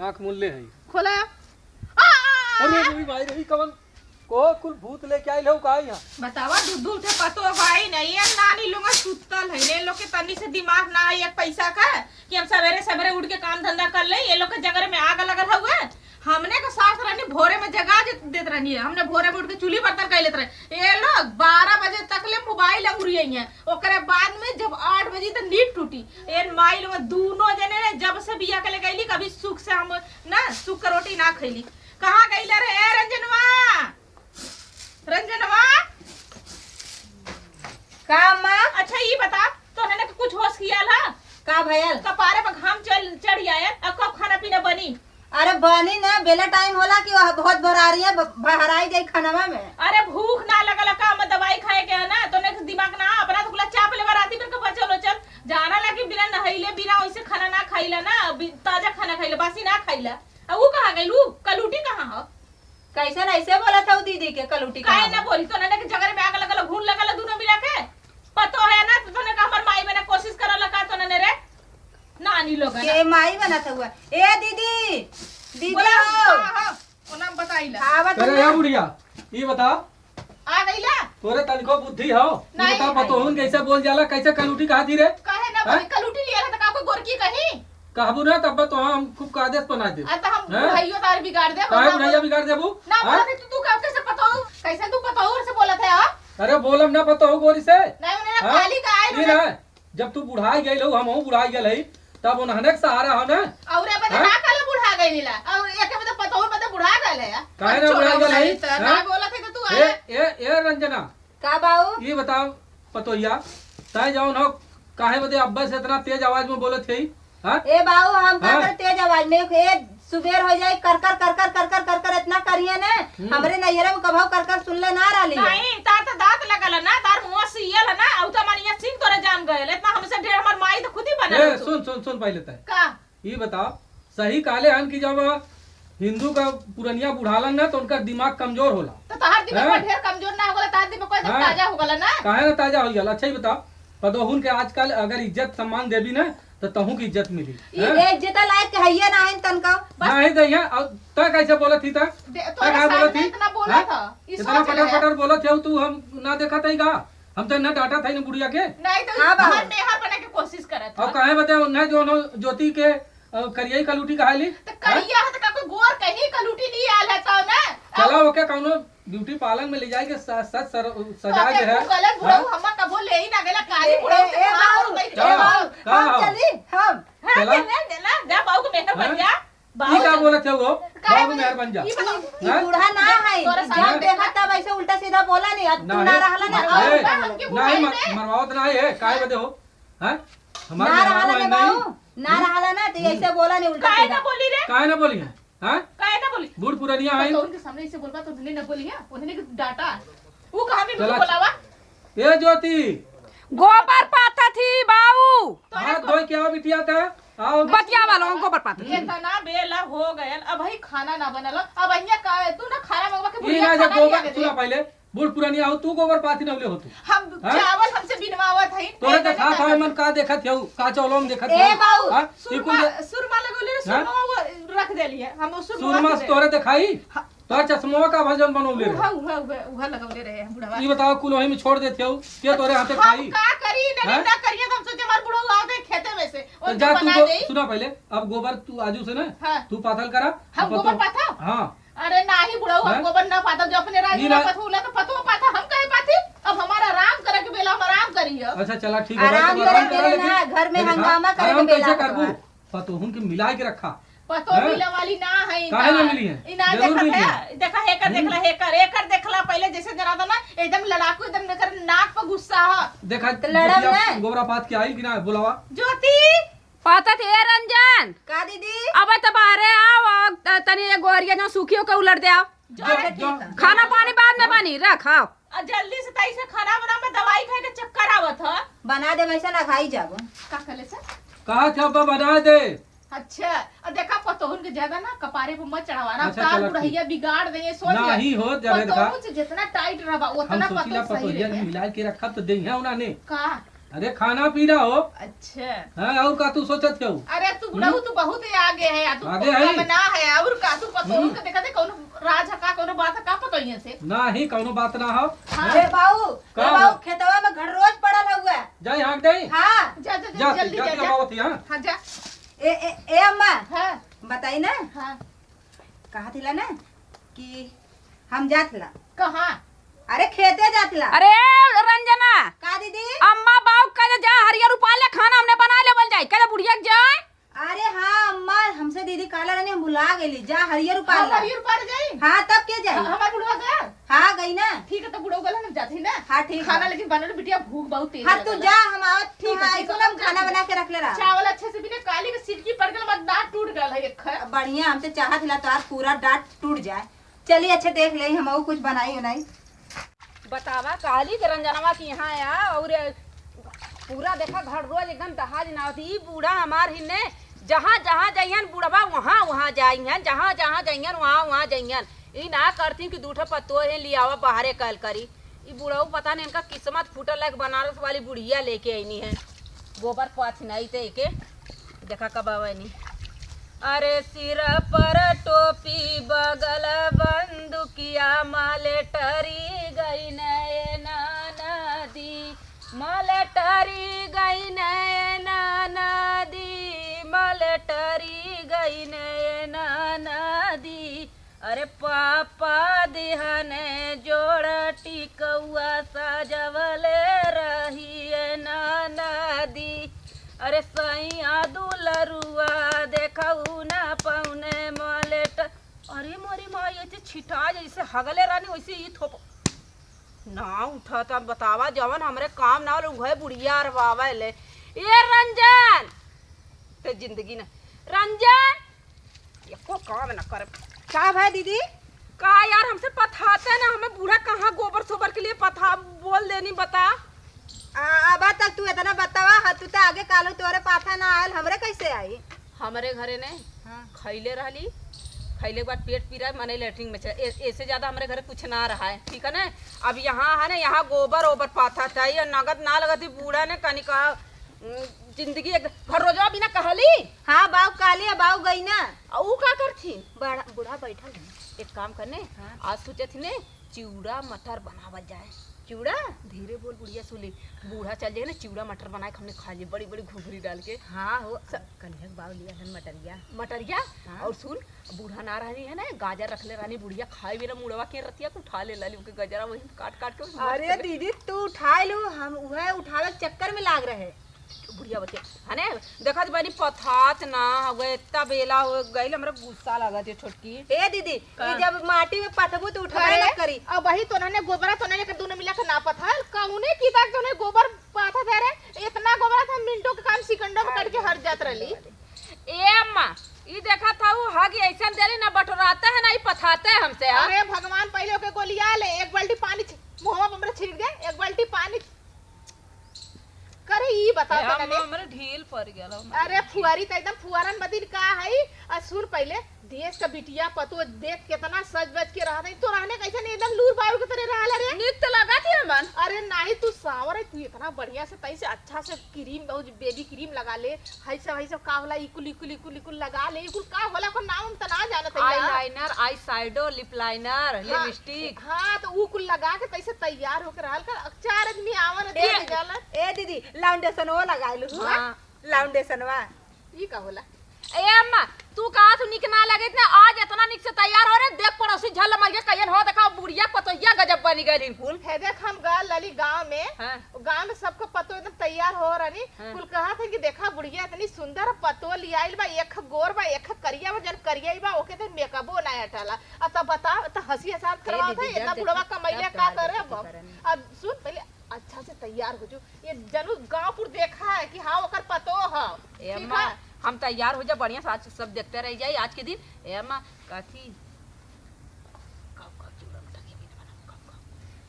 आंख मूल्य है खोला। अरे मेरी भाई रही कवन को कुल भूत लेके आई लो का यहाँ बतावा दूध थे पतो भाई नहीं है नानी लोग सुतल है ये लोग के तनी से दिमाग ना है एक पैसा का कि हम सवेरे सवेरे उठ के काम धंधा कर ले ये लोग के जगह में आग लगल हुए हमने का सास रानी भोरे में जगा देत रहनी है हमने भोरे में उठ के चूल्ही बर्तन कर लेते रहे ये लोग 12 बजे तक ले मोबाइल उड़िए हैं ओकरे बाद में जब 8 बजे तक नींद टूटी ये माइल में दोनों जने ने जब से बिया के ले गईली कभी सुख से हम ना सुख का रोटी ना खैली कहाँ गईला रे ए रंजनवा रंजनवा का मां अच्छा ये बता तो ने कुछ होश किया ला का भयल कपारे पर घाम चढ़ आया अब कब खाना पीना बनी अरे बनी ना बेला टाइम होला कि बहुत भरारी है भराई जाई खानावा में अरे भूख ना लगल का हम दवाई खाए के है ना तो ने दिमाग ना अपना तो गुला चाप ले राती में के बचलो चल जाना लगी बिना नहाइले बिना वैसे खाना ना खाइला ना ताजा खाना खाइला बासी ना खाइला अब वो कहां गइलू कलूटी कहां हो कैसे ऐसे बोला था दीदी के कलूटी काहे ना बोली तो ने के जगह में आग लगल घून लगल दोनों मिला के पतो है ना तो ने का हमर माई में कोशिश करल का तो ने रे नानी लोग के माई बनत हुआ ए दीदी दीदी हो ओ नाम बताइला आवत अरे या बुढ़िया ये बता आ गईला तोरे तनिको बुद्धि हो ये बता पतोहन कैसे बोल जाला कैसे कलूटी कहा थी रे काहे ना बोली कलूटी लिया था का कोई गोरकी कहीं कहबू ना तब तो हम खूब का आदेश बना दे तो हम बुढ़ाइयो तार बिगाड़ दे काहे बुढ़िया बिगाड़ देबू ना बोलते तू कैसे पता हो कैसे तू पता हो से बोलत है अरे बोलम ना पतो हो गोरी से नहीं उन्हें खाली का ई ना जब तू बुढ़ाई गइल हो हमहू बुढ़ाई गेल हई तब उन्हने सहारा हो ना और अब ना काले बुढ़ा गइला और एक में तो पता हो मत बुढ़ा गले है काहे ना बुढ़ा गेल हई ना बोलत है तू ए रंजना का बाऊ ये बताओ पतोहिया तय जाओ न काहे बदे अब्बा से इतना तेज आवाज में बोलत है हां ए बाऊ हम का तेज आवाज में ए सुबेर हो जाए कर कर इतना करिए ना हमरे नैहरा में कभाव कर सुन ले ना राली नहीं तार तो दांत लगल ना तार मुंह सियल है ना औ तो मनिया सिंह तोरे जान गए इतना हमसे ढेर हमर माई तो खुद ही बना ए सुन पहले तय का ये बताओ सही काले हन की जब हिंदू का पुरनिया बुढ़ालन ना तो उनका दिमाग कमजोर होला तो तहार दिमाग ढेर कमजोर ना होगला तार दिमाग कोई ताजा होगला ना काहे ना ताजा हो गया अच्छा ही बताओ पदोहुन के आजकल अगर इज्जत सम्मान देबी ना तो तहू की इज्जत मिली ये इज्जत लायक है ना है तनका नहीं दैया त कैसे बोलत थी त तो बोलत थी इतना बोला था इतना पटर बोलत है तू हम ना देखा तई का हम तो ना डाटा था ना बुढ़िया के नहीं तो बाहर नेहर बने के कोशिश करत और काहे बते न जो ज्योति के करियाई कलूटी कहाली तो करिया है तो कोई गोर कहीं कलूटी नहीं आला तो ना चला ओके कौनो ब्यूटी पार्लर में ले जाए के सज सजाए के है गलत बुढ़ऊ हम कबो ले ही ना गेला काली बुढ़ऊ से हम चली हम चला ना जा बाऊ के मेहर बन जा ई का बोलत है वो बाबू मेहर बन जा ये बूढ़ा ना है जब देखा तब ऐसे उल्टा सीधा बोला नहीं तू ना रहला ना नहीं मरवावत नहीं है काहे बदे हो हैं हमारे ना रहला ना ना रहला ना तो ऐसे बोला नहीं उल्टा काहे ना बोली रे काहे ना बोली है हैं काहे ना बोली बूढ़ पुरनिया है तो उनके सामने ऐसे बोलबा तो नहीं ना बोली है उन्होंने डाटा वो कहां में बोलावा ए ज्योति गोबर पाथा थी बाऊ हाथ धोई के आओ बिटिया का आओ बतिया वालों गोबर पाथा ये तना बेला हो गयल अब भाई खाना ना बनल अब अइया तू ना खाना मंगवा के ई बुढ़िया ना जब खाना गोबर सुना पहले बूढ़ पुरनिया हो तू गोबर पाती न ले हो तू हम चावल हमसे बिनवावत हई तोरे के खा खा मन का देखत हऊ का चौलोम देखत ए बाऊ सुरमा लगोले सुरमा रख देलिए हम सुरमा तोरे दिखाई तोर चश्मा का भजन बनौले रे उहा लगौले रहे बुढ़वा ई बताओ कुल वही में छोड़ देते हो के तोरे हाथे खाई का करी नहीं ना करिए हम सोचे हमार बुढ़ऊ आवे खेते में से तो जा तू सुना पहले अब गोबर तू आजू से ना तू पाथल करा हम गोबर पाथा हां अरे नहीं बुढ़ऊ हम गोबर ना पाथा जो अपने राजी ना पथुला तो पथो पाथा हम कहे पाथी अब हमारा आराम करे के बेला हम आराम करियो अच्छा चला ठीक है आराम करे ना घर में हंगामा करे के बेला करबू पतोहुन के मिला के रखा पतो मिला वाली ना है काहे ना मिली है इना देखा हेकर देखला पहले जैसे जरा था ना एकदम लड़ाकू एकदम कर नाक पर गुस्सा है देखा गोबरा पात के आई कि ना बुलावा ज्योति पाथा थी ए रंजन का दीदी अब तो बाहर आओ तनी गोरिया जो सूखियो के उलट दे आओ खाना पानी बाद में बनी रख आओ जल्दी से ताई से खाना बना में दवाई खाए के चक्कर आवत है बना दे वैसे ना खाई जाबो का कले से कहा था बना दे अच्छा अब देखा पतोहन के ज्यादा ना कपारे पे मत चढ़ावाना अच्छा, तार बुढ़ैया बिगाड़ देंगे सोच नहीं हो जरे देखा पतोहन से जितना टाइट रहबा उतना हम सोचिला पतो सही पतोहिया रहे मिला के रखा तो देही है उन्होंने का अरे खाना पीना हो। अच्छा हाँ और का तू सोचत क्यों? अरे तू बुढ़ऊ तू बहुत ही आगे है तू आगे है? ना है और का तू पतो के देखा दे कौन राज का कौन बात का पकइए से ना ही कौनो बात ना हो। अरे बाऊ का ए बाऊ खेतवा में घर रोज पड़ल हुआ। जाई हाँक दई। हाँ जा जा जा जल्दी जा जा हां हां जा ए अम्मा हां बताई ना हां कहा थिला ना कि हम जातला कहां अरे खेते जातला। अरे रंजना का दीदी? अम्मा बाऊ कहे जा हरियर उपाले खाना हमने बना लेवल जाए कहे बुढ़िया के जाए। अरे हाँ अम्मा हमसे दीदी काला रानी हम भुला गेली जा हरियर उपाल ला। हरियर पार जाई हाँ तब के जाई? हमार बुढ़वा गया हाँ गई ना। ठीक है तो बुढ़ऊ गला हम जाते ना। हाँ ठीक खाना है। लेकिन बनल बिटिया भूख बहुत तेज हाँ तू जा हम आवत ठीक है, ठीक है हम खाना बना के रख ले रहा। चावल अच्छे से बिना काली के सिरकी पड़ गल मत दांत टूट गल है एक बढ़िया हमसे चाहत हिला तो आज पूरा डांट टूट जाए। चलिए अच्छे देख ले हम कुछ बनाई उनाई। बतावा काली के रंजनवा की यहाँ आया और पूरा देखा घर रोज एकदम दहाज ना होती बूढ़ा हमार ही ने जहाँ जहाँ जाइयन बुढ़वा वहाँ वहाँ जाइयन जहाँ जहाँ जाइयन वहाँ वहाँ जाइयन ई ना करती कि दूठा पत्तो है लियावा बाहरे कल करी ई बुढ़ऊ पता नहीं इनका किस्मत फूटल लायक बनारस वाली बुढ़िया लेके आईनी है गोबर पाछ नहीं थे के देखा कब आवनी। अरे सिर पर टोपी बगल बंदुकिया मालेटरी गई नदी मालेटरी गई नदी मालेटरी गई नदी। अरे पापा दिहने जोड़ टिकौआ सजवले रही नदी। अरे सैया दुलरुआ देखऊ ना पौने मलेट। अरे मोरी माँ ये छिटा जैसे हगले रानी वैसे ही थोप ना उठा था बतावा जवन हमरे काम ना उहे बुढ़िया अरवावा ले। ये रंजन ते जिंदगी ना रंजन ये को काम ना कर का भाई दीदी? का यार हमसे पथाते ना हमें बूढ़ा कहाँ गोबर सोबर के लिए पथा बोल देनी बता। अब तक तू इतना बतावा हाँ तू तो आगे कालो तोरे पाथा ना आयल हमरे कैसे आई? हमारे घरे ने हाँ। खैले रहली खैले के बाद पेट पी रहा है मने लेटरिन में ऐसे ज्यादा हमारे घरे कुछ ना रहा है ठीक है ना। अब यहाँ है ना यहाँ गोबर ओबर पाथा चाहिए नगद ना लगती बूढ़ा ने कनी कहा जिंदगी एक घर रोजवा बिना कहली। हाँ बाऊ काली बाऊ गई ना। ऊ का करथी बड़ा बूढ़ा बैठल है। एक काम करने हाँ। आज सोचे थी ने चिवड़ा मटर बनावत जाए। चूड़ा? धीरे बोल बुढ़िया सुली बूढ़ा चल जाए ना चिवड़ा मटर बनाए हमने खा लिए बड़ी बड़ी घुघरी डाल के। हाँ हो कन्हैया बाऊ लिया हन मटरिया मटरिया हाँ। और सुन बूढ़ा ना रही है ना गाजर रख ले रानी बुढ़िया खाए बिना मुड़वा के रतिया तो उठा ले लाली उनके गजरा वही काट काट के अरे दीदी तू उठा लू हम वह उठावे चक्कर में लाग रहे। बुढ़िया बच्चे है ना देखा तो बनी पथात ना हो गए इतना बेला हो गई हमरा गुस्सा लगा थे छोटकी। ए दीदी ये जब माटी में पथबू तो उठावे ना करी। अब वही तो ने गोबरा तो ने के दोनों मिला के ना पथल कौने की तक तो ने गोबर पाथा दे रे इतना गोबरा था मिनटों के काम सेकंडों में करके हर जात रही। ए अम्मा ये देखा था वो हग ऐसा देली ना बटोराते है ना ये पथाते है हमसे। अरे भगवान पहले ओके गोलिया ले एक बाल्टी पानी मुंहवा में हमरा छिड़क दे एक बाल्टी पानी करे ई बता तने हमरे ढील पड़ गेल। अरे फुआरी त एकदम फुआरन बदिन का है आ सुन पहले देश का बिटिया पतो देख कितना सज बज के रहत है तो रहने कैसे एकदम लूर बाबू के तरह रहला रे निक लगा थी मन। अरे नहीं तू सावर है तू इतना बढ़िया से तैसे अच्छा से क्रीम बहुत बेबी क्रीम लगा ले हई सब का होला इकुल इकुल इकुल इकुल लगा ले इकुल का होला को नाम त ना जानत है eye liner eye shadow lip liner lipstick. हां तो ऊ कुल लगा के तैसे तैयार होकर रहल कर चार आदमी आवन दे जाला। ए दीदी लाउंडेशन वो लगा लू। हां लाउंडेशनवा ई का होला? ए अम्मा तू कहा तू निक ना लगे इतना आज इतना निक से तैयार हो रे देख पड़ोसी झल मर के कहियन हो देखा बुढ़िया पतोहिया गजब बनी गई फूल है देख हम गल लली गांव में हाँ। गांव में सबको पतो एकदम तैयार हो रही हाँ। कुल कहा था कि देखा बुढ़िया इतनी सुंदर पतो लियाइल बा एक गोर बा एक करिया बा जन करिया बा ओके तो मेकअपो ना हटाला आ तब बता त हंसी हसात करवा था इतना बुढ़वा कमैले का करे अब सुन पहले अच्छा से तैयार हो जो ये जनू गांवपुर देखा है कि हां ओकर पतो ह। ए अम्मा हम तैयार हो जा बढ़िया से आज सब देखते रह जाए आज के दिन। ए अम्मा काथी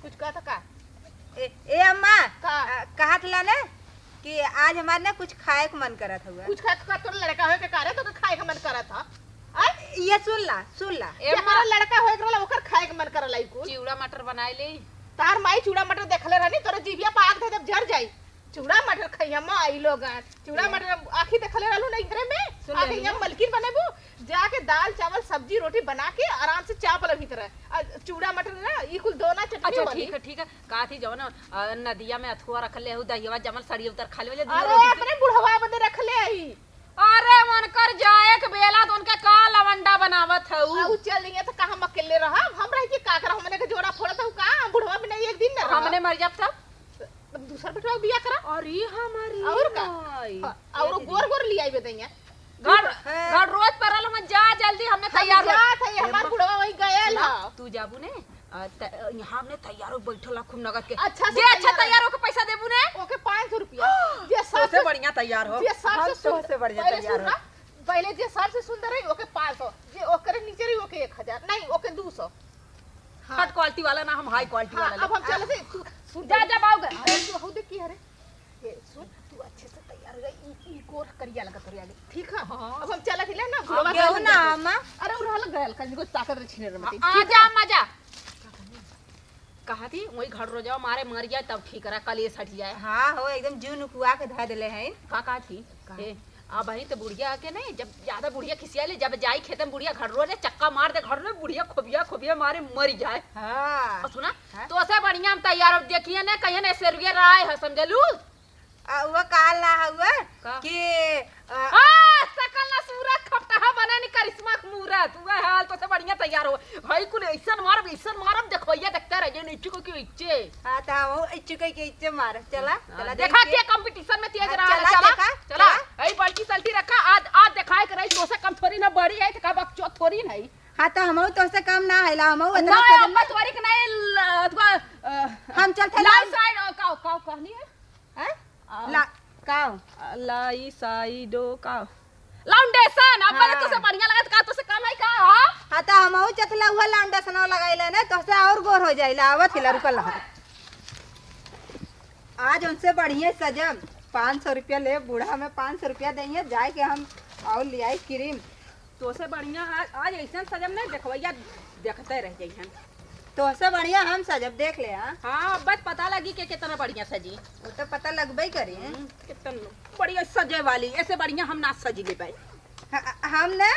कुछ कहता का ए अम्मा का कहा था ना कि आज हमारे ना कुछ खाए का मन करत हुआ। कुछ खा का तो लड़का हो के करे तो खाए का मन करा था ये सुन ला ए हमारा अम्मा लड़का हो एकरा ओकर खाए के मन करला कुछ चिवड़ा मटर बनाए ले तार माई चूड़ा मटर देखले रहनी तोरे जीभिया पाक दे जब झर जाई चूड़ा मटर खइया में आई लोग चूड़ा मटर आखी देखले रहलू नहीं घरे में सुन आखी ले हम मलकिन बनेबू जाके दाल चावल सब्जी रोटी बना के आराम से चाप ल भीतर चूड़ा मटर ना ई कुल दोना चटनी अच्छा बनी ठीक है का थी जो ना नदिया में अथुआ रखले हो दहिया जमल सड़ी उतर खा ले अरे अपने बुढ़वा बदे रख ले आई अरे मन कर जाए के बेला तो उनके का लवंडा बनावत है ऊ चल गए तो कहां अकेले रहा हम रह के का कर हमने के जोड़ा फोड़त हूं का हम बुढ़वा में नहीं एक दिन ना हमने मर जाब तब दूसरा बेटवा बिया करा अरे हमारी और का भाई। और गोर गोर लियाई बेदैया घर रोज परल में जा जल्दी हमने तैयार हो जात है हमार बुढ़वा वही गयल ना, ह तू जाबू ने यहाँ हमने तैयार हो बैठल खूब नगद के अच्छा से जे अच्छा तैयार हो के पैसा देबू ने ओके 500 रुपया जे सबसे बढ़िया तैयार हो जे सबसे सबसे बढ़िया पहले तैयार सुन हो ना, पहले जे सबसे सुंदर है ओके 500 जे ओकरे नीचे रही ओके 1000 नहीं ओके 200 थर्ड क्वालिटी वाला ना हम हाई क्वालिटी हाँ, वाला अब हम चले थे तू सुन जा जा बाऊ गए अरे तू हऊ देख की अरे ये सुन तू अच्छे से तैयार हो गई ई गोर करिया लगा तोरी आगे ठीक है अब हम चला थे ना बुढ़वा गेहूं ना अम्मा अरे उड़ाल गयल कल को ताकत रे छिने रे मती आजा मजा कहा थी वही घर रो जाओ मारे मर जाए तब ठीक रहा कल ये सट जाए हाँ हो एकदम जून कुआ के धा देले हैं का थी अब वही तो बुढ़िया आके नहीं जब ज्यादा बुढ़िया खिसिया ले जब जाई खेतम बुढ़िया घर रो चक्का मार दे घर में बुढ़िया खोबिया मारे मर जाए हाँ और सुना तो ऐसे बढ़िया हम तैयार अब देखिए ना कहीं ऐसे रुके रहा है समझलू वो काल ना हुआ का? कि सकल ना सूरत खपटा बने नहीं करिश्मा मूरत वह हाल तो से बढ़िया तैयार हो भाई कुल ऐसन मारब देखो ये देखते रह जे नीचे को क्यों इच्चे हाँ तो वो इच्छुक के इच्छे मार चला चला देखा के कंपटीशन में तेज हाँ, रहा है चला, चला देखा, चला ऐ बल्टी सल्टी रखा आज दिखाए के रही तो से कम थोड़ी ना बड़ी है तो का बच्चो थोड़ी नहीं हाँ तो हम तो से कम ना है हम ना अम्मा तुम्हारी के नहीं हम चलते लाई साइड का कहनी है ला काओ लाई साइडो का लाउंडेशन अब हाँ। तो से बढ़िया लगत का तो से कम है का हाँ तो हम चतला हुआ लांडा सना लगाइले ना तो से और गोर हो जाइला आवत हिला रुकल रहा आज उनसे बढ़िया सजम 500 रुपया ले बूढ़ा में 500 रुपया देंगे जाए के हम और ले आई क्रीम तो से बढ़िया आज ऐसा सजम नहीं देखवैया देखते रह जाइए तो से बढ़िया हम सजब देख ले हाँ बस पता लगी कि कितना बढ़िया सजी वो तो पता लगबे करी कितना बढ़िया सजे वाली ऐसे बढ़िया हम ना सजी ले पाए हम ना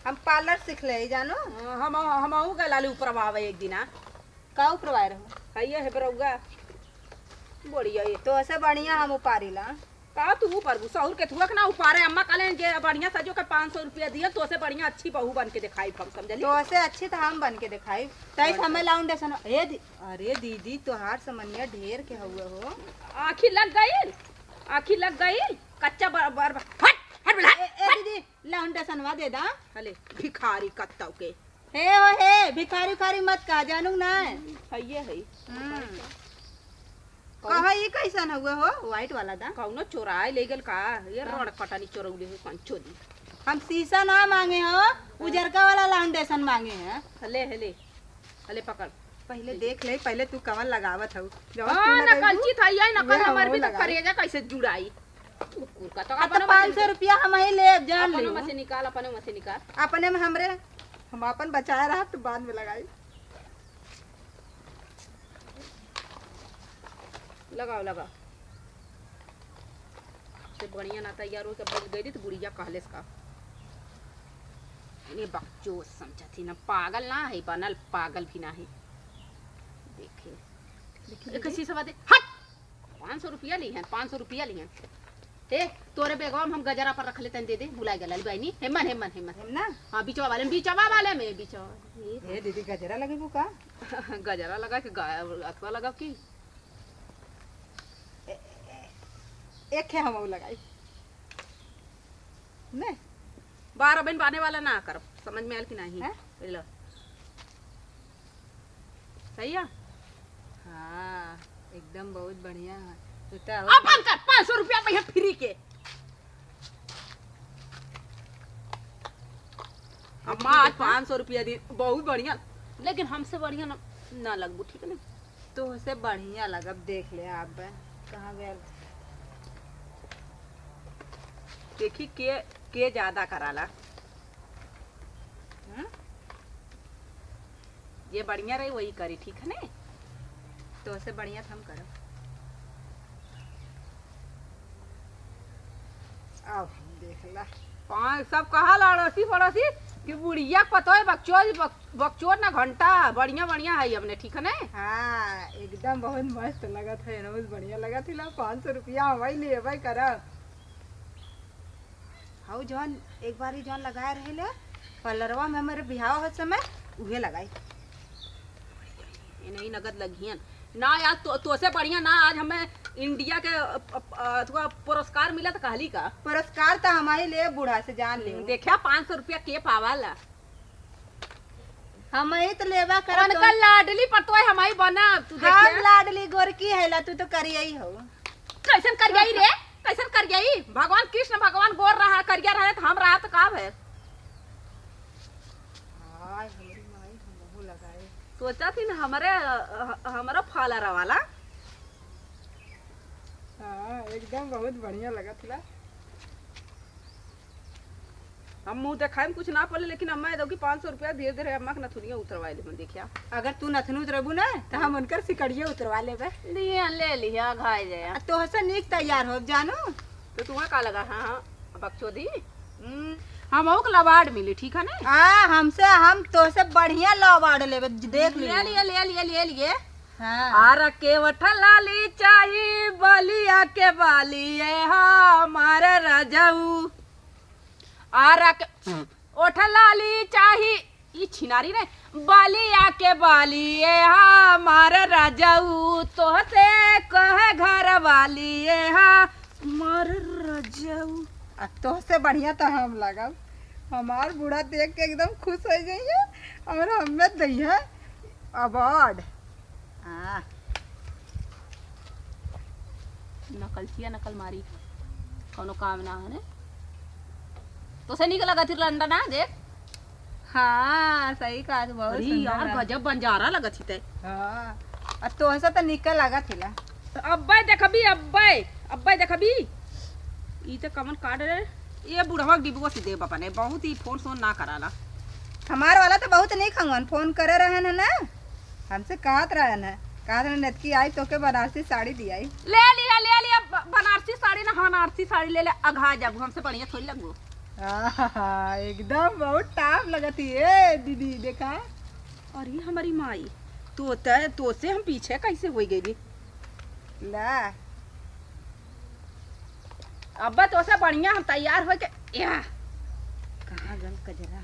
हम पार्लर सीख ले जानो हम आऊ गए लाली ऊपर आवे एक दिन का ऊपर रहो है है बरौगा बढ़िया ये तो से बढ़िया हम उपारीला का तू ऊपर सहुर के थुआ ना उपारे अम्मा कहले जे बढ़िया सजो के 500 रुपया दिया तो से बढ़िया अच्छी बहू बन के दिखाई हम समझली तो से अच्छी तो हम बन के दिखाई तई हमें लाउंडेशन अरे दीदी तोहार समनिया ढेर के हुए हो आँखी लग गई कच्चा बर हट हट बेटा ए दीदी लाउंडेशन वा दे दा हले भिखारी कत्तौ के हे भिखारी उखारी मत कहा जानू ना है ये है कहा ये कैसन हुआ हो व्हाइट वाला दा कौनो चोराए ले गेल का ये रोड कटानी चोरौले हो कंचो दी हम शीशा ना मांगे हो उजरका वाला लाउंडेशन मांगे हैं हले हले हले पकड़ पहले देख ले पहले तू कवन लगावत हो नकलची था ये नकल वह हमार वो भी तो लगाई। करिएगा कैसे जुड़ाई कुकुर का तो तो अपने 500 रुपया हम ही ले जान अपने ले में से निकाल अपने में से निकाल अपने में हमरे हम अपन बचाया रहा तो बाद में लगाई लगाओ लगा से बढ़िया ना तैयार हो के बज गई तो बुढ़िया कहलेस का ये बकचोद समझती ना पागल ना है बनल पागल भी ना है देखे किसी से बात हट 500 रुपया ली हैं 500 रुपया ली हैं ए तोरे बेगवा में हम गजरा पर रख लेते दे दे बुला गया बहनी हेमन ना हाँ बिचवा वाले में बिचवा ए दीदी गजरा लगे वो का गजरा लगा के अथवा लगा की एक है हम लगाई नहीं 12 बहन बाने वाला ना कर समझ में आयल कि नहीं हैं? लो सही है हाँ एकदम बहुत बढ़िया है तो अपन कर 500 रुपया भैया फ्री के अम्मा आज 500 रुपया दी बहुत बढ़िया लेकिन हमसे बढ़िया ना लगबू ठीक है ना तो से बढ़िया लगब देख ले आप कहाँ गए देखी के ज्यादा कराला ये बढ़िया रही वही करी ठीक है ना तो से बढ़िया हम करो अब देखला पाँच सब कहा अड़ोसी पड़ोसी कि बुढ़िया पतो है बकचोद ना घंटा बढ़िया बढ़िया है हमने ठीक है ना। हाँ एकदम बहुत मस्त लगत है ना, बहुत बढ़िया लगत है। 500 रुपया हवाई ले भाई करब। हाउ जौन एक बार ही जौन लगाए रहे ले पलरवा में हमारे बिहाव हो समय उहे लगाई। ये नहीं नगद लगियन ना यार तो से बढ़िया ना आज हमें इंडिया के अथवा पुरस्कार मिला तो कहली का पुरस्कार तो हमारे लिए बूढ़ा से जान ले। देखा 500 रुपया के पावाला हम ही तो लेवा कर उनका लाडली पतो है हमारी बना तू हम देखिया लाडली गोरकी है ला, तू तो करिए ही हो। कैसन कर गई रे कैसन कर गई भगवान कृष्ण भगवान गोर रहा करिया रहे तो हम रहा तो का है। हाय हमारी माई हमहु लगाए। सोचा थी ना हमारा फालरा वाला। हाँ एकदम बहुत बढ़िया लगा था। हम मुंह दिखाए में कुछ ना पड़े लेकिन अम्मा दो कि 500 रुपया धीरे धीरे अम्मा के नथुनिया उतरवाए ले। देखिया अगर तू नथनू उतरबू ना तो हम उनकर सिकड़िए उतरवा लेबे। लिए ले लिया घाय जाए तो हसन नीक तैयार हो जानू। तो तुम्हें का लगा। हाँ हाँ बकचोदी हम ओक लवार्ड मिली ठीक है ना। हमसे हम तो से बढ़िया लवाड़ लेबे देख ले लिए ले लिए ले लिए हाँ आरा के वठलाली चाहिए बलिया के बालिए हमारे राजाऊ आरा के ओठलाली चाहिए ये छिनारी रे बालिया के बालिए हमारे राजाऊ तो से कहे घर वालिए हमारे राजाऊ। तो से बढ़िया तो हम लगब। हमार बूढ़ा देख के एकदम खुश हो जाइए और हमें दैया अवार्ड। नकल मारी कोनो काम ना है तो से निकल लगा थी लंडा ना देख। हाँ सही कहा तू बहुत अरे सुंदर यार है। गजब बंजारा लगा थी ते। हाँ और तो से तो निकल लगा थिला। तो अब्बे देखबी ई तो कमन काट रे ये बुढ़वा डिबुआ से दे बापा ने बहुत ही फोन ना कराला। हमार वाला तो बहुत नहीं खंगन फोन करे रहन है ना, हमसे कहत रहन है नतकी आई तो के बनारसी साड़ी दी आई। ले लिया बनारसी साड़ी ना बनारसी साड़ी ले अघा जाबू हमसे बढ़िया थोड़ी लगू। एकदम बहुत टाप लगती है दीदी देखा। अरे हमारी माई तो से हम पीछे कैसे हो गई ला अब्बा तो से बढ़िया हम तैयार हो के या कहाँ गल कजरा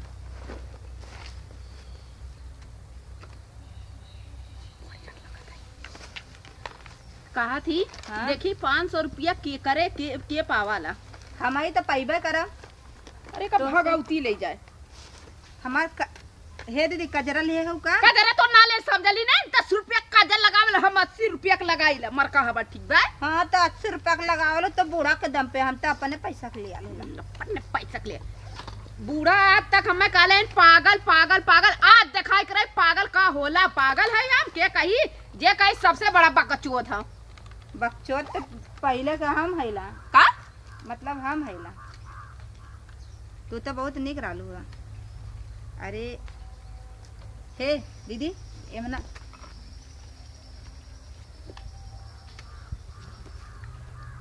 कहा थी। हाँ? देखी 500 रुपया के करे के पावाला हमारी तो पैबे करा। अरे का तो भगवती ले जाए हे दीदी कजरा लिए हो का कजरा तो ना ले समझली ना 10 रुपया काजल लगावे हम 80 रुपया के लगाइला मरका हवा ठीक बा। हाँ तो 80 रुपया के लगावलो तो बूढ़ा के दम पे हम तो अपने पैसा के लिया अपने पैसा के लिए बूढ़ा आज तक हमें कहले पागल पागल पागल आज दिखाई करे पागल का होला पागल है हम के कही जे कही सबसे बड़ा बकचोद है। बकचोद तो पहले का हम हैला का मतलब हम हैला तू तो बहुत निक रहलू है। अरे हे दीदी एमना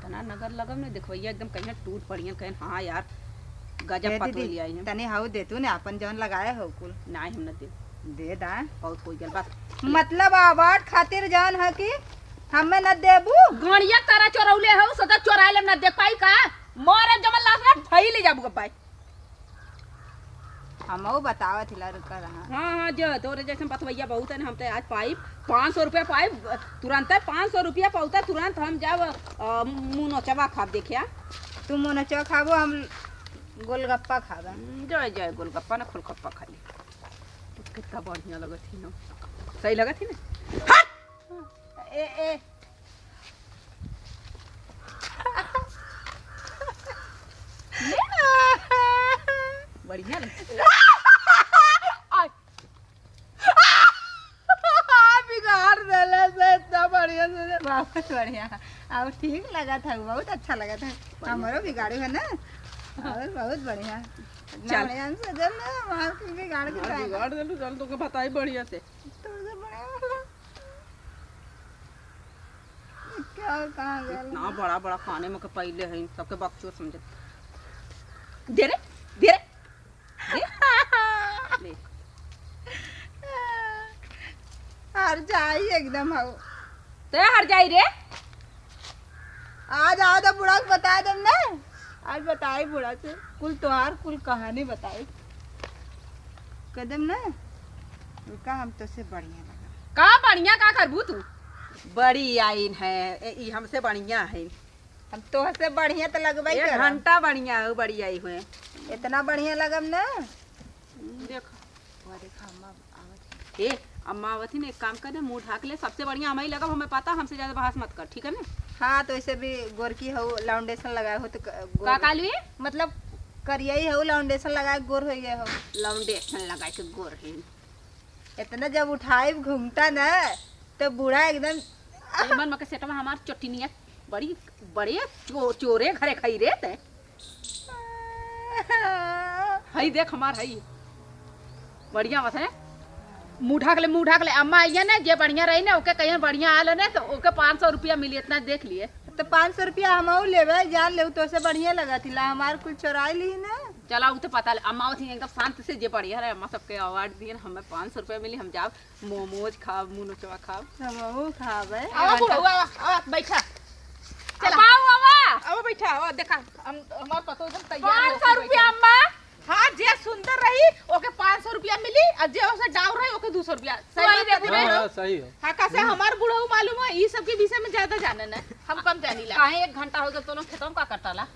तना नगर लगम ने देखवैया एकदम कहीं टूट पड़ियन कहीं हाँ यार गजब हे पतो दीदी लिया है तने हाउ दे तू ने अपन जौन लगाए हो कुल ना हम न दे दा। बहुत हो गया बस मतलब अवार्ड खातिर जौन है कि हमें न देबू गणिया तारा चोरौले हो सदा चोराइले न देख पाई का मोरे जमल लाश ना भई ले जाबू पाई। हमहू बतावत हिला रुका रहा। हाँ जो तोरे जैसे बतवैया बहुत है हम तो आज पाई 500 रुपया पाई तुरंत 500 रुपया पाउता तुरंत हम जब मुनोचवा खाब देखिया तू मुनचो खाबो हम गोलगप्पा खाबा। जय जय गोलगप्पा ना खोलगप्पा खाली तो कितना बढ़िया लगत थी ना सही लगत थी ना। ए ए बढ़िया बिगाड़ देले से इतना बढ़िया से बहुत बढ़िया और ठीक लगा था बहुत अच्छा लगा था। हमारो बिगाड़ू है ना और बहुत बढ़िया चल। हम सजल ना वहां की बिगाड़ के जाए। बिगाड़ देलू चल तो के बताई बढ़िया से तो से बढ़िया क्या कहां गया इतना बड़ा बड़ा खाने में के पहले है सबके बकचोद समझे दे रे दे रे ले। हार जाई एकदम हो। ते हर जाई रे। आज आओ तो बुढ़ा को बता दम ना। आज बताई बुढ़ा से कुल त्योहार कुल कहानी बताई कदम ना। रुका हम तो से बढ़िया लगा। का बढ़िया का करबू तू? बड़ी आइन है ई हमसे बढ़िया है। हम तो से बढ़िया तो लगवाई एक कर घंटा बढ़िया हो बड़ी आई हुए। इतना बढ़िया लगम ना। देखो वो देखा अम्मा आवत ए अम्मा आवती ने एक काम करे मुंह ढाक ले। सबसे बढ़िया हमारी लगा हमें पता हमसे ज्यादा बहस मत कर ठीक है ना। हाँ तो ऐसे भी गोरकी हो लाउंडेशन लगाए हो तो का कालू मतलब करिया ही हो लाउंडेशन लगाए गोर हो गया हो। लाउंडेशन लगा के गोर है। इतना जब उठाई घूमता ना तो बूढ़ा एकदम मन मके सेट में हमार चटनिया बड़ी बड़े चोरे घरे खाई रे ते हई देख हमार हई बढ़िया बात है। मुँह ढाक ले अम्मा आइए ना जे बढ़िया रही ना ओके कहीं बढ़िया आल ना तो ओके 500 रुपया मिली इतना देख लिए। तो 500 रुपया हम लेवे जान ले तो से बढ़िया लगा थी ला हमार कुल चोराई ली ना। चला उ तो पता अम्मा थी एकदम शांत से जे बढ़िया रहे अम्मा सबके अवार्ड दिए हमें 500 रुपया मिली। हम जाओ मोमोज खाओ मुनोचवा खाओ हम खावे आवा बुढ़ऊ आवा बैठा चला आवा बैठा आवा देखा हम हमार पतो एकदम तैयार 500 रुपया अम्मा। हाँ जे सुंदर रही ओके 500 रुपया मिली और जे ओसे डाउन रही ओके 200 रुपया। सही बात है हाँ, सही है। हाँ कैसे हमार बुढ़ऊ मालूम है ई सब के विषय में ज्यादा जानन है हम कम जानीला। काहे 1 घंटा हो गया तो लोग खेतों का करताला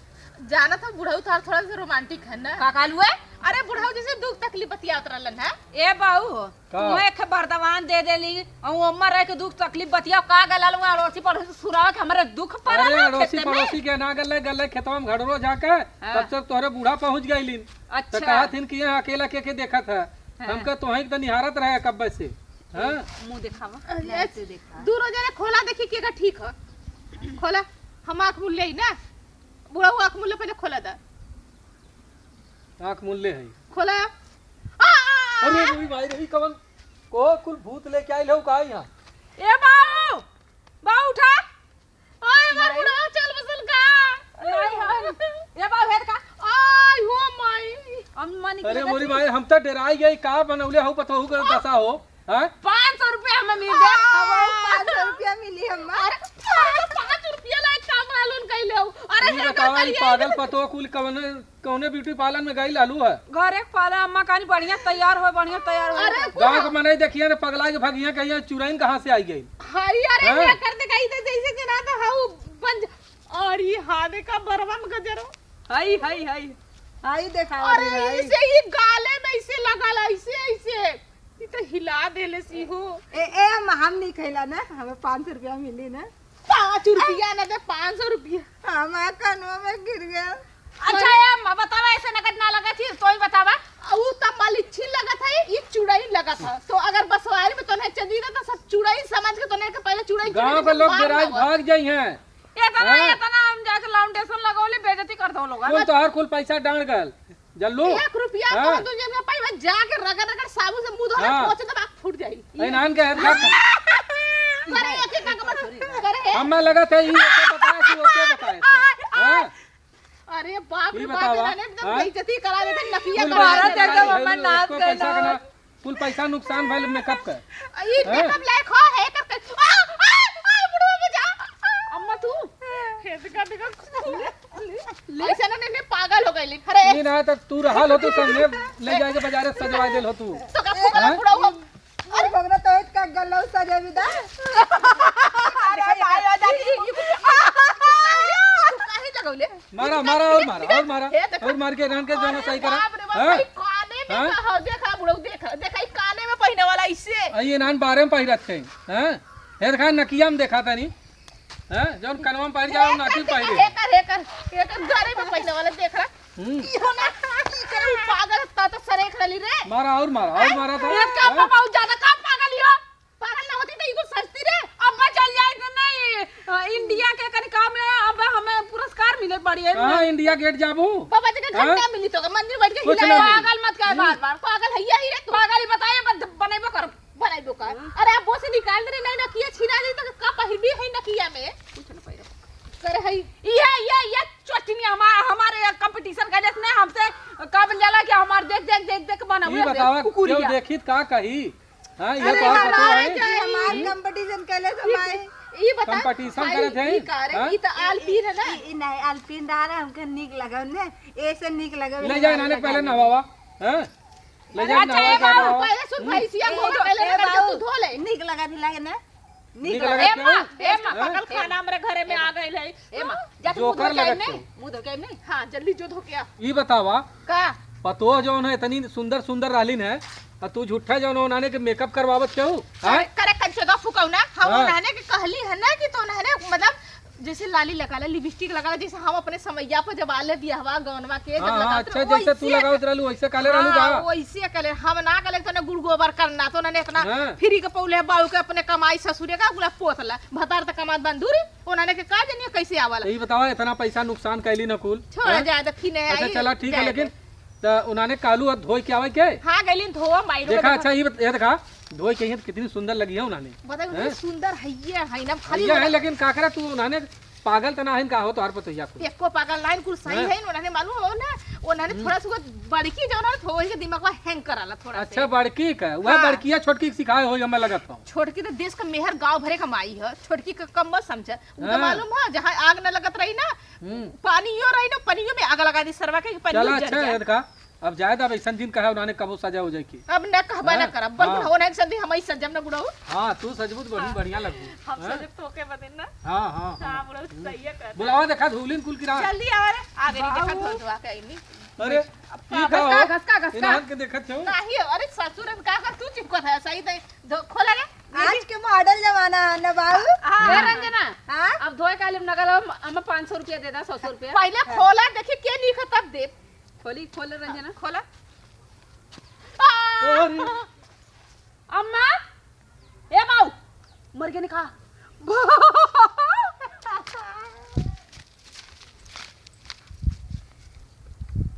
जाना था बुढ़ऊ थोड़ा सा रोमांटिक है ना। का कालू है। अरे बुढ़ऊ जैसे दुख तकलीफ बतियात रहलन है। ए बाऊ का? तू एक बर्दवान दे देली और अम्मा रह के दुख तकलीफ बतिया का गलाल में अड़ोसी पड़ोसी सुनावा के हमरे दुख पर अरे अड़ोसी पड़ोसी के ना गले खेतवा में घड़रो जाके तब तक तोहरे बूढ़ा पहुंच गईलिन। अच्छा तो कहा थिन कि यहाँ अकेला के देखा था हमका तो वहीं तो निहारत रहे कब्बे से। हाँ मुंह दिखावा दूर हो जाने खोला देखी के ठीक है खोला हम आँख मूल्य ही ना बुढ़ऊ आँख मूल्य पहले खोला था आँख मूल्य है। खोला अरे रवि भाई रवि कवन को कुल भूत लेके आइल हो का यहाँ। ए बाऊ बाऊ उठा ओए मार बुढ़ऊ चल बसल का ए बाऊ हेद का आई हो माई अम्मा ने अरे मोरी भाई हम तो डराई गई का बनौले हो पतो हो दशा हो। हाँ 500 रुपया हमें मिल दे 500 रुपया मिली हमार। 5 रुपया लायक काम आलून कैले हो। अरे ये बतावा ई पागल पतो कुल कौने ब्यूटी पार्लर में गई लालू है। घर एक पाला अम्मा कानी बढ़िया तैयार हो अरे गाँव के मनाई देखिए ना पगला के भगिया कहिया चुराइन कहाँ से आई गई। हाय अरे हाँ? ये कर दे गई तो जैसे कि ना तो हाउ बंज और ये हादे का बरवा में गजरो हई हई हई आई देखा अरे इसे ये गाले में इसे लगा ऐसे ऐसे ये तो हिला देले सी हो। ए हम नहीं खैला ना हमें 500 रुपया मिली ना। 5 रुपया ना दे 500 रुपया हमारे कानों में गिर गया। अच्छा ये अम्मा बतावा ऐसे नकद ना लगा थी तो ही बतावा वो तो मलिच्छी लगा था ये चुड़ाई लगा था तो अगर बसवारी में तो नहीं चली तो सब चुड़ाई समझ के तो नहीं के पहले चुड़ाई गाँव के लोग डराई भाग जाई हैं। इतना हम जाके लाउंडेशन लगौले बेइज्जती कर दो लोग कुल तो हर कुल पैसा डांड गल जल्लू। 1 रुपया हाँ? तो तुझे ना पाई जाके रगड़ रगड़ साबुन से मुंह धोले हाँ? पोंछ तो आँख फूट जाई। इनान के हेड करे एक का करे हमें लगा था ये बताया कि ओके बताया था। हाँ अरे बाप ये रे बाप बतावा, इन्होंने एकदम हाँ? बेइज्जती करा देते नफिया कुल करा पैसा देते। एकदम हमें नाच इसको करना पैसा का कुल पैसा नुकसान भइल मेकअप का। ये हाँ? मेकअप लायक हो है करके बुढ़वा में जा अम्मा तू हे देखा ऐसा ना ने पागल हो गई अरे नहीं ना तो तू रहल हो तू संगे ले जाए के बाजारे सजवा देल हो तू। तो का फुकला बुढ़वा अरे बगरा तो इसका गल्ला सजा विदा। अरे भाई आ जाती काहे लगौले मारा मारा और मारा और मारा और मार के रहन के जाना सही करा। बाप रे बाप हाँ? भाई काने में कहा देखा बुढ़ऊ देखा काने में पहने वाला इससे ये नान बारे में पहिरत थे। हैं हेर खान नकिया में देखा था नहीं। हैं जौन कनवा में पहिर जाओ नाटी पहिरे। एक गाड़ी में पहने वाला देख रहा इहो ना करे पागल तो सरेख रली रे मारा और मारा था। ये क्या हैं? बहुत ज्यादा का पागल हो पागल ना होती तो इको सस्ती रे अब चल जाए तो नहीं इंडिया के कनी काम में अब हमें पुरस्कार मिले बड़ी है कहाँ इंडिया गेट जाबू। बाबा जी का घंटा मिली तो मंदिर बैठ के कुछ हिला ना मिली। पागल मत कर बार बार पागल है यही रे तू पागल ही बताइए बनेबो कर बनाई दो का अरे आप वो से निकाल दे नहीं नकिया छिना दी तो का पहिरबी है नकिया में कुछ न पाइरो करे है ये चोटनी हमारे कंपटीशन का जिसने हमसे ये बतावा क्यों देखित का कही हां ये तो पता है हमार कंपटीशन कैले समाए ई बता कंपटीशन करत है ई त आलपीन है ना ई नहीं अल्पिन रहा हमके नीक लगा ने ऐसे नीक लगा ले जाए नाने पहले नहावा हैं ले जाए नहावा पहले सुन भैंसिया को पहले करके तू धो ले नीक लगा दिला ने नीक लगे ए मां पकल खाना हमरे घरे में आ गइल है ए मां जा जो कर लगत मुंह धो के नहीं हां जल्दी जो धो के आ ई बतावा का पतो जौन है इतनी सुंदर सुंदर रहलीन है और तू झूठा जौन उन्होंने के मेकअप करवावत क्यों हैं करे कंचो दा फुकाऊ ना हम हाँ। उन्होंने के कहली है ना कि तो उन्होंने मतलब जैसे लाली लगा ले लिपस्टिक लगा ले जैसे हम अपने समैया पर जब आले बियाहवा गौनवा के जब हां लगाते अच्छा जैसे तू लगावत रहलू वैसे काले रहलू का वैसे कले हम ना कले तो ने गुड़ गोबर करना तो उन्होंने इतना हाँ। फ्री के पौले बाऊ के अपने कमाई ससुरे का गुला पोतला भतार त कमात बंदूरी उन्होंने के का जनिए कैसे आवाला यही बतावा इतना पैसा नुकसान कैली न कुल छोड़ा जाए तो फिर अच्छा चला ठीक है लेकिन तो उन्होंने कालू धोई के आवे के हां गइली धोवा माइरो देखा अच्छा ये देखा धोई के कितनी सुंदर लगी है उन्होंने बताओ सुंदर है ना खाली ये है लेकिन काकरा तू उन्होंने पागल तना है का हो तो हर पतैया को एको पागल लाइन कुल सही है उन्होंने मालूम हो ना उन्होंने थोड़ा सा बड़की जो ना थोड़ी के दिमाग में हैंग कराला थोड़ा अच्छा बड़की का वह हाँ। बड़किया छोटकी सिखाए हो हमें लगत हो छोटकी तो देश का मेहर गांव भरे कमाई है छोटकी का कम मत समझ उनका हाँ। मालूम है जहाँ आग न लगत रही ना पानियो रही ना पानियो में आग लगा दी सरवा के चला पानी अच्छा है का अब जाए अब ऐसा दिन कहा उन्होंने कबो सजा हो जाए की अब न कहबा न हाँ। करब बल्कि हाँ। हो ना संधि हम ही सजम न बुढ़ाऊ हाँ तू सजबूत बड़ी बढ़िया लगू हम सजब तो के बदन ना हाँ हाँ हां बुढ़ाऊ सही है कर बुलावा देखा धूलिन कुल किरा जल्दी आ रे आ गई देखा धो धोआ के आईनी अरे ठीक है घसका इन्हान के देखत हो नहीं अरे ससुर का तू चिपकत है सही तो खोला रे आज के मॉडल जमाना है ना बाबू ए रंजना हां अब धोए काले में नगल हम 500 रुपया दे दा 100 रुपया पहले खोला देखी के लिखा तब दे खोल रंजना खोला अरे अम्मा ए बाऊ मर के निका